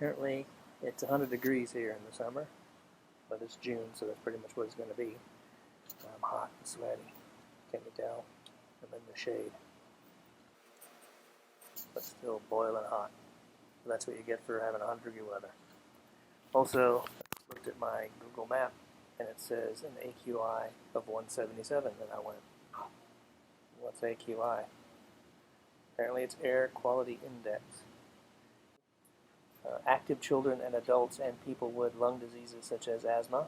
Apparently, it's 100 degrees here in the summer, but it's June, so that's pretty much what it's going to be. I'm hot and sweaty. Can you tell? I'm in the shade, but still boiling hot. That's what you get for having 100-degree weather. Also, I looked at my Google map, and it says an AQI of 177, and I went, what's AQI? Apparently it's Air Quality Index. Active children and adults and people with lung diseases such as asthma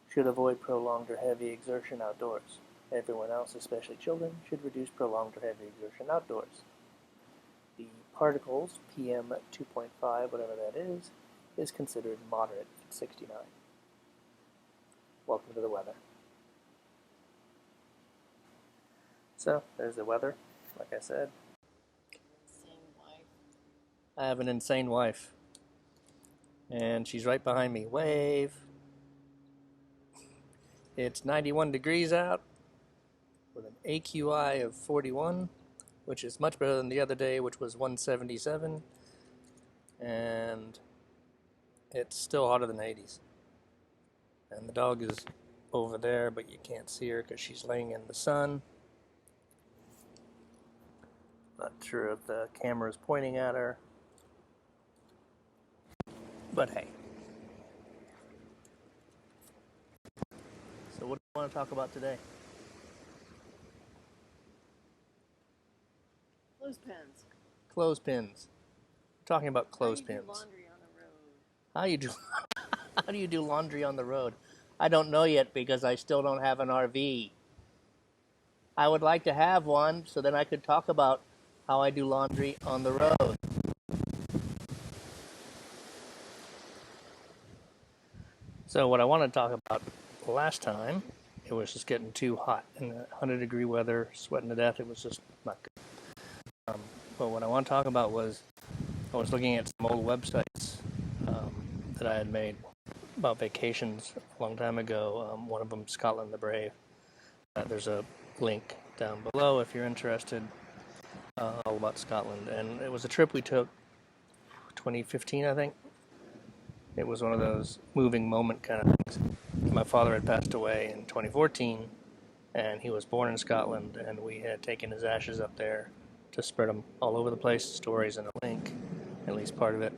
should avoid prolonged or heavy exertion outdoors. Everyone else, especially children, should reduce prolonged or heavy exertion outdoors. The particles, PM 2.5, whatever that is considered moderate at 69. Welcome to the weather. So, there's the weather, like I said. I have an insane wife. And she's right behind me. Wave. It's 91 degrees out with an AQI of 41, which is much better than the other day, which was 177. And it's still hotter than the 80s. And the dog is over there, but you can't see her because she's laying in the sun. Not sure if the camera is pointing at her. But hey. So what do you want to talk about today? Clothespins. Clothespins. We're talking about clothespins. How do you do laundry on the road? How do you do laundry on the road? I don't know yet because I still don't have an RV. I would like to have one so then I could talk about how I do laundry on the road. So what I want to talk about last time, it was just getting too hot in 100-degree weather, sweating to death. It was just not good. But what I want to talk about was I was looking at some old websites that I had made about vacations a long time ago. One of them, Scotland the Brave. There's a link down below if you're interested, all about Scotland. And it was a trip we took 2015, I think. It was one of those moving moment kind of things. My father had passed away in 2014, and he was born in Scotland, and we had taken his ashes up there to spread them all over the place, stories and a link, at least part of it.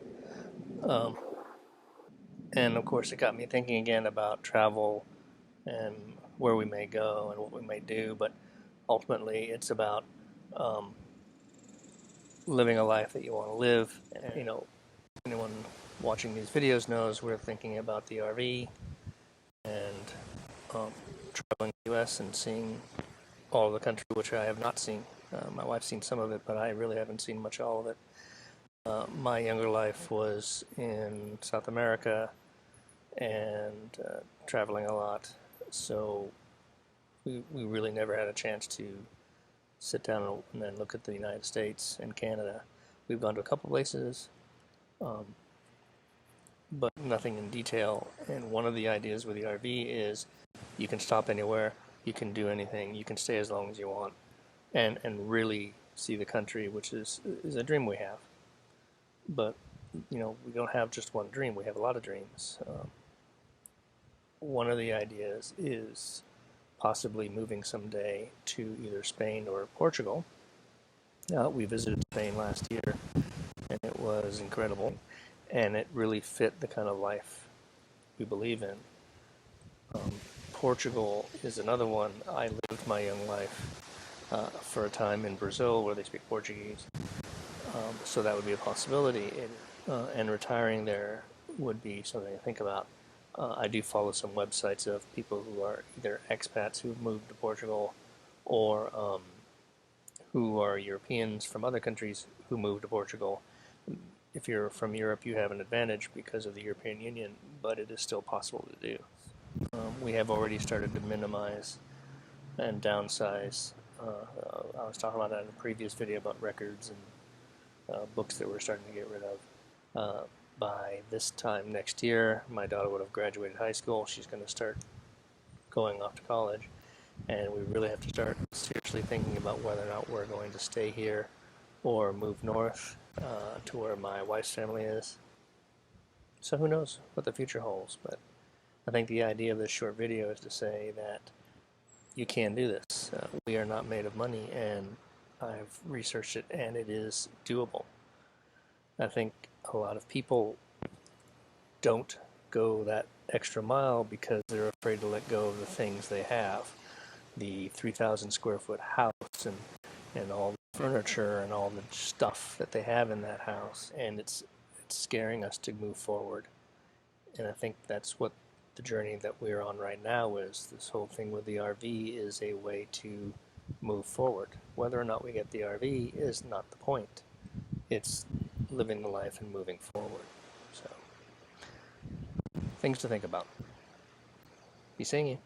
And of course it got me thinking again about travel and where we may go and what we may do, but ultimately it's about living a life that you want to live. And, you know, anyone watching these videos knows we're thinking about the RV and traveling the U.S. and seeing all of the country, which I have not seen. My wife's seen some of it, but I really haven't seen much of all of it. My younger life was in South America and traveling a lot, so we really never had a chance to sit down and then look at the United States and Canada. We've gone to a couple places, but nothing in detail. And one of the ideas with the RV is you can stop anywhere, you can do anything, you can stay as long as you want, and really see the country, which is a dream we have. But you know, we don't have just one dream, we have a lot of dreams. One of the ideas is possibly moving someday to either Spain or Portugal. We visited Spain last year, and it was incredible, and it really fit the kind of life we believe in. Portugal is another one. I lived my young life for a time in Brazil where they speak Portuguese, so that would be a possibility, and retiring there would be something to think about. I do follow some websites of people who are either expats who've moved to Portugal or who are Europeans from other countries who moved to Portugal. If you're from Europe, you have an advantage because of the European Union, but it is still possible to do. We have already started to minimize and downsize. I was talking about that in a previous video about records and books that we're starting to get rid of. By this time next year, my daughter would have graduated high school. She's going to start going off to college, and we really have to start seriously thinking about whether or not we're going to stay here or move north to where my wife's family is. So who knows what the future holds, but I think the idea of this short video is to say that you can do this. We are not made of money, and I've researched it, and it is doable. I think a lot of people don't go that extra mile because they're afraid to let go of the things they have. The 3,000 square foot house and all the furniture and all the stuff that they have in that house, and it's scaring us to move forward. And I think that's what the journey that we're on right now is. This whole thing with the RV is a way to move forward. Whether or not we get the RV is not the point. It's living the life and moving forward. So, things to think about. Be seeing you.